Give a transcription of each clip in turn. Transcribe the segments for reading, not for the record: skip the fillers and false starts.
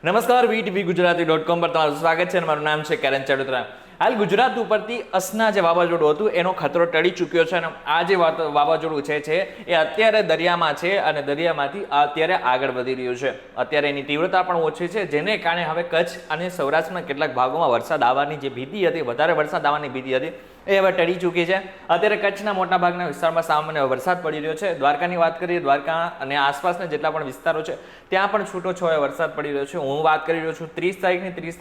નમસ્કાર, વીટીવી ગુજરાતી.com પર તમારું સ્વાગત છે અને મારું નામ છે કરણ ચડોતરા. હાલ ગુજરાત ઉપરથી અસના જે વાવાઝોડું હતું એનો ખતરો ટળી ચૂક્યો છે અને આ જે વાવાઝોડું છે એ અત્યારે દરિયામાં છે અને દરિયામાંથી અત્યારે આગળ વધી રહ્યું છે. અત્યારે એની તીવ્રતા પણ ઓછી છે, જેને કારણે હવે કચ્છ અને સૌરાષ્ટ્રના કેટલાક ભાગોમાં વરસાદ આવવાની જે ભીતિ હતી, વધારે વરસાદ આવવાની ભીતિ હતી, એ હવે ટળી ચૂકી છે. અત્યારે કચ્છના મોટા ભાગના વિસ્તારમાં સામાન્ય વરસાદ પડી રહ્યો છે. દ્વારકાની વાત કરીએ, દ્વારકા અને આસપાસના જેટલા પણ વિસ્તારો છે ત્યાં પણ છૂટોછવાયો વરસાદ પડી રહ્યો છે. હું વાત કરી રહ્યો છું 30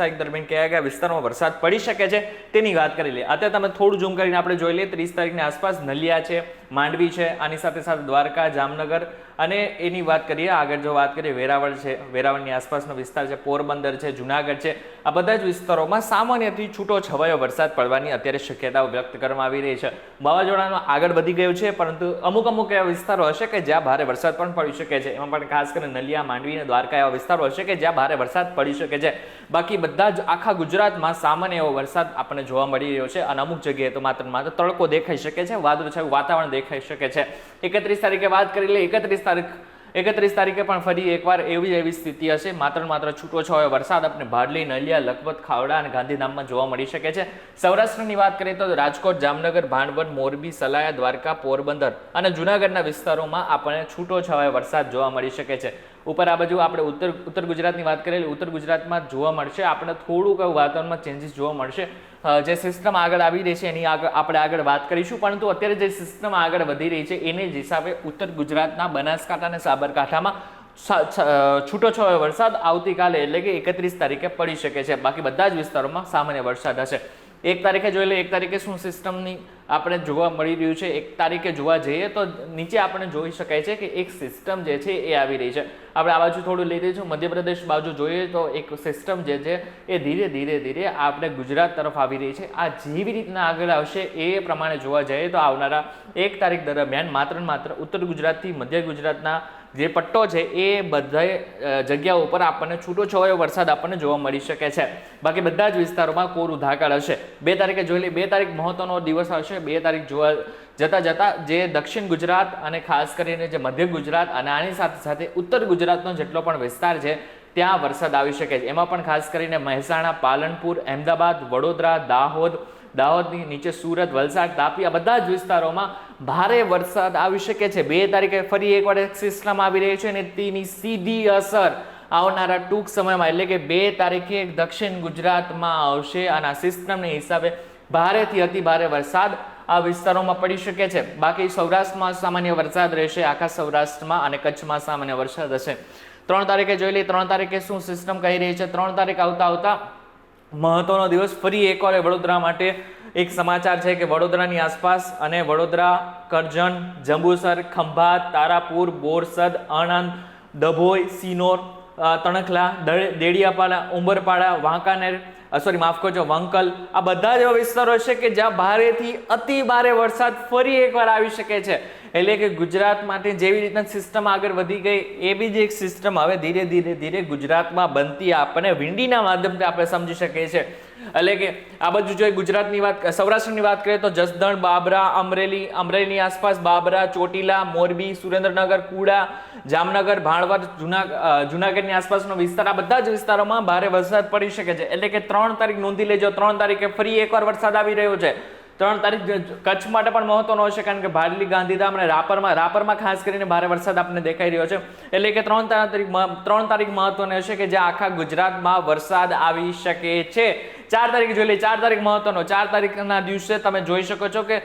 તારીખ દરમિયાન કયા કયા વિસ્તારોમાં વરસાદ પડી શકે છે તેની વાત કરી લઈએ. અત્યારે તમે થોડું ઝૂમ કરીને આપણે જોઈ લઈએ. 30 તારીખની આસપાસ નલિયા છે, માંડવી છે, આની સાથે સાથે દ્વારકા, જામનગર અને એની વાત કરીએ આગળ જો વાત કરીએ વેરાવળ છે, વેરાવળની આસપાસનો વિસ્તાર છે, પોરબંદર છે, જુનાગઢ છે, આ બધા જ વિસ્તારોમાં સામાન્યથી છૂટો છવાયો વરસાદ પડવાની અત્યારે શક્યતાઓ વ્યક્ત કરવામાં આવી રહી છે. વાવાઝોડાનો આગળ વધી ગયું છે, પરંતુ અમુક એવા વિસ્તારો હશે કે જ્યાં ભારે વરસાદ પણ પડી શકે છે. એમાં પણ ખાસ કરીને નલિયા, માંડવી અને દ્વારકા એવા વિસ્તારો હશે કે જ્યાં ભારે વરસાદ પડી શકે છે. બાકી બધા જ આખા ગુજરાતમાં સામાન્ય એવો વરસાદ આપણને જોવા મળી રહ્યો છે અને અમુક જગ્યાએ તો માત્ર તડકો દેખાઈ શકે છે, વાદળછાયું વાતાવરણ દેખાઈ શકે છે. 31 તારીખે વાત કરી લઈએ. 31 તારીખે પણ ફરી એકવાર એવી સ્થિતિ હશે. માત્ર છૂટોછવાયો વરસાદ આપણે ભાડલી, નલિયા, લખપત, ખાવડા અને ગાંધીધામમાં જોવા મળી શકે છે. સૌરાષ્ટ્રની વાત કરીએ તો રાજકોટ, જામનગર, ભાણવડ, મોરબી, સલાયા, દ્વારકા, પોરબંદર અને જુનાગઢના વિસ્તારોમાં આપણને છૂટોછવાયો વરસાદ જોવા મળી શકે છે. ઉપર આ બાજુ આપણે ઉત્તર ગુજરાતની વાત કરીએ. ઉત્તર ગુજરાતમાં જોવા મળશે આપણે થોડુંક વાતાવરણમાં ચેન્જીસ જોવા મળશે. જે સિસ્ટમ આગળ આવી રહી છે એની આપણે આગળ વાત કરીશું, પરંતુ અત્યારે જે સિસ્ટમ આગળ વધી રહી છે એને જ હિસાબે ઉત્તર ગુજરાતના બનાસકાંઠા અને સાબરકાંઠામાં છૂટોછવાયો વરસાદ આવતીકાલે એટલે કે 31 તારીખે પડી શકે છે. બાકી બધા જ વિસ્તારોમાં સામાન્ય વરસાદ હશે. 1 તારીખે જોઈ લઈએ. 1 તારીખે શું સિસ્ટમની આપણે જોવા મળી રહ્યું છે. 1 તારીખે જોવા જઈએ તો નીચે આપણે જોઈ શકાય છે કે એક સિસ્ટમ જે છે એ આવી રહી છે. આપણે આ બાજુ થોડું લઈ દઈશું. મધ્યપ્રદેશ બાજુ જોઈએ તો એક સિસ્ટમ જે છે એ ધીરે આપણે ગુજરાત તરફ આવી રહી છે. આ જેવી રીતના આગળ આવશે એ પ્રમાણે જોવા જઈએ તો આવનારા 1 તારીખ દરમિયાન માત્ર ઉત્તર ગુજરાતથી મધ્ય ગુજરાતના જે પટ્ટો છે એ બધા જગ્યાઓ ઉપર આપણને છૂટોછવાયો વરસાદ આપણને જોવા મળી શકે છે. બાકી બધા જ વિસ્તારોમાં કોરું ધાકડ હશે. 2 તારીખે જોઈ લઈએ. 2 તારીખ મહત્વનો દિવસ હશે. 2 તારીખ જોવા જતા જે દક્ષિણ ગુજરાત અને ખાસ કરીને જે મધ્ય ગુજરાત અને આની સાથે ઉત્તર ગુજરાતનો જેટલો પણ વિસ્તાર છે ત્યાં વરસાદ આવી શકે છે. એમાં પણ ખાસ કરીને મહેસાણા, પાલનપુર, અમદાવાદ, વડોદરા, દાહોદની નીચે સુરત, વલસાડ, તાપી આ બધા જ વિસ્તારોમાં ભારે વરસાદ આવી શકે છે. 2 તારીખે ફરી એકવાર એક સિસ્ટમ આવી રહી છે અને તેની સીધી અસર આવનારા ટૂંક સમયમાં એટલે કે 2 તારીખે દક્ષિણ ગુજરાતમાં આવશે અને આ સિસ્ટમને હિસાબે ભારેથી અતિ ભારે વરસાદ આ વિસ્તારોમાં પડી શકે છે. બાકી સૌરાષ્ટ્રમાં સામાન્ય વરસાદ રહેશે. આખા સૌરાષ્ટ્રમાં અને કચ્છમાં સામાન્ય વરસાદ હશે. 3 તારીખે જોઈ લઈએ. 3 તારીખે શું સિસ્ટમ કહી રહી છે. 3 તારીખ આવતા મહત્વનો દિવસ ફરી એકવાર વડોદરા માટે એક સમાચાર છે કે વડોદરાની આસપાસ અને વડોદરા, કરજણ, જંબુસર, ખંભાત, તારાપુર, બોરસદ, આણંદ, ડભોઈ, સિનોર, તણખલા, દેડિયાપાડા, ઉંબરપાડા, વાંકાનેર, વંકલ આ બધા જ એવા વિસ્તારો છે કે જ્યાં ભારેથી અતિ ભારે વરસાદ ફરી એકવાર આવી શકે છે. એટલે કે ગુજરાત માટે જેવી રીતના સિસ્ટમ આગળ વધી ગઈ એવી જ એક સિસ્ટમ હવે ધીરે ગુજરાતમાં બનતી આપણને વિંડીના માધ્યમથી આપણે સમજી શકીએ છીએ. એટલે કે આ બાજુ જોઈએ ગુજરાતની વાત, સૌરાષ્ટ્રની વાત કરીએ તો જસદણ, બાબરા, અમરેલીની આસપાસ બાબરા, ચોટીલા, મોરબી, સુરેન્દ્રનગર, કુડા, જામનગર, ભાણવડ, જુનાગઢની આસપાસનો વિસ્તાર આ બધા જ વિસ્તારોમાં ભારે વરસાદ પડી શકે છે. એટલે કે 3 તારીખ નોંધી લેજો. 3 તારીખે ફરી એકવાર વરસાદ આવી રહ્યો છે. 3 તારીખ કચ્છ માટે પણ મહત્વનો હશે, કારણ કે ભાડલી, ગાંધીધામ અને રાપરમાં ખાસ કરીને ભારે વરસાદ આપણને દેખાઈ રહ્યો છે. એટલે કે 3 તારીખ મહત્વની હશે કે જ્યાં આખા ગુજરાતમાં વરસાદ આવી શકે છે. 4 તારીખ જોઈ લઈએ. 4 તારીખ મહત્વનો. 4 તારીખના દિવસે તમે જોઈ શકો છો કે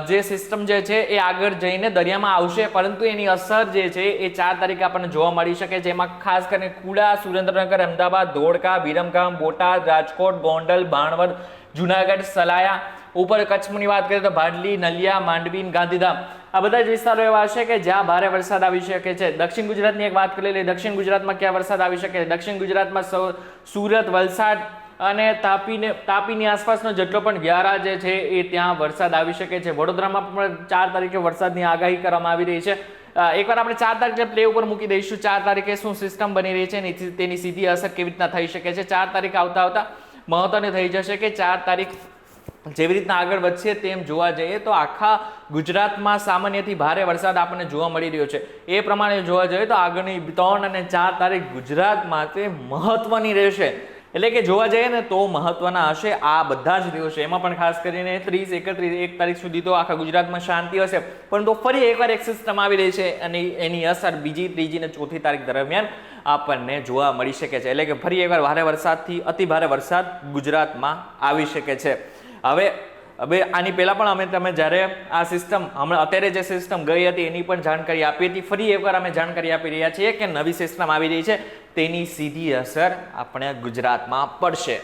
જે સિસ્ટમ જે છે એ આગળ જઈને દરિયામાં આવશે, પરંતુ એની અસર જે છે એ 4 તારીખે આપણને જોવા મળી શકે છે. એમાં ખાસ કરીને કુડા, સુરેન્દ્રનગર, અમદાવાદ, ધોળકા, વિરમગામ, બોટાદ, રાજકોટ, ગોંડલ, ભાણવડ, જુનાગઢ, સલાયા, ઉપર કચ્છની વાત કરીએ તો ભાડલી, નલિયા, માંડવી, ગાંધીધામ આ બધા જ વિસ્તારો એવા હશે કે જ્યાં ભારે વરસાદ આવી શકે છે. દક્ષિણ ગુજરાતની એક વાત કરી લઈએ. દક્ષિણ ગુજરાતમાં ક્યાં વરસાદ આવી શકે છે? દક્ષિણ ગુજરાતમાં સુરત, વલસાડ અને તાપીની આસપાસનો જેટલો પણ વ્યારા જે છે એ ત્યાં વરસાદ આવી શકે છે. વડોદરામાં પણ 4 તારીખે વરસાદની આગાહી કરવામાં આવી રહી છે. એકવાર આપણે 4 તારીખે પ્લે ઉપર મૂકી દઈશું. 4 તારીખે શું સિસ્ટમ બની રહી છે તેની સીધી અસર કેવી રીતના થઈ શકે છે. 4 તારીખ આવતા મહત્વની થઈ જશે કે 4 તારીખ જેવી રીતના આગળ વધશે તેમ જોવા જઈએ તો આખા ગુજરાતમાં સામાન્યથી ભારે વરસાદ આપણને જોવા મળી રહ્યો છે. એ પ્રમાણે જોવા જઈએ તો આગળની 3 અને 4 તારીખ ગુજરાત માટે મહત્વની રહેશે. એટલે કે જોવા જઈએ ને તો મહત્વના હશે આ બધા જ દિવસો. એમાં પણ ખાસ કરીને 30, 31, 1 તારીખ સુધી તો આખા ગુજરાતમાં શાંતિ હશે, પરંતુ ફરી એકવાર એક સિસ્ટમ આવી રહી છે અને એની અસર 2, 3 અને 4 તારીખ દરમિયાન આપણને જોવા મળી શકે છે. એટલે કે ફરી એકવાર ભારે વરસાદથી અતિ ભારે વરસાદ ગુજરાતમાં આવી શકે છે. હવે આની પહેલા પણ તમે જ્યારે આ સિસ્ટમ હમણાં અત્યારે જે સિસ્ટમ ગઈ હતી એની પણ જાણકારી આપી હતી. ફરી એકવાર અમે જાણકારી આપી રહ્યા છીએ કે નવી સિસ્ટમ આવી રહી છે તેની સીધી અસર આપણે ગુજરાતમાં પડશે.